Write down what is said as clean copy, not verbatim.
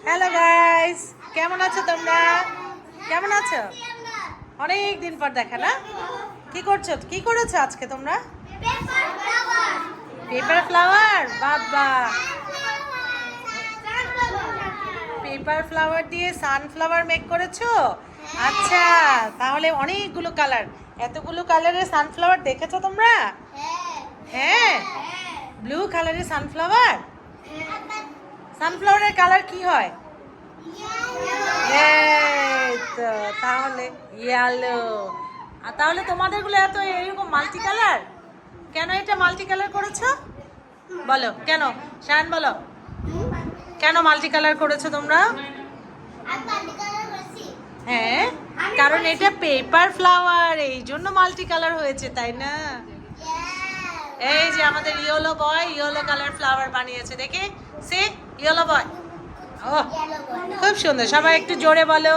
Hello guys, কেমন আছো তোমরা? কেমন আছো? অনেক দিন পর দেখা না? কি করেছো আজকে তোমরা? Paper flower. বাবা, পেপার ফ্লাওয়ার দিয়ে সানফ্লাওয়ার মেক করেছো? আচ্ছা, তাহলে অনেকগুলো কালার, এতগুলো কালারের সানফ্লাওয়ার দেখেছো তোমরা? হ্যাঁ, ব্লু কালারের সানফ্লাওয়ার। সানফ্লাওয়ারের কালার কি হয়? এই তো, তাহলে ইয়েলো। আর তাহলে তোমাদেরগুলো এত এরকম মাল্টি কালার কেন? এটা মাল্টি কালার করেছো বলো কেন? শায়ান বলো, কেন মাল্টি কালার করেছো তোমরা? হ্যাঁ, কারণ এটা পেপার ফ্লাওয়ার, এই জন্য মাল্টি কালার হয়েছে, তাই না? এই যে আমাদের ইয়েলো বয় ইয়েলো কালার ফ্লাওয়ার বানিয়েছে, দেখে সে ইয়েলো বয়। ও খুব সুন্দর, সবাই একটু জোরে বলো।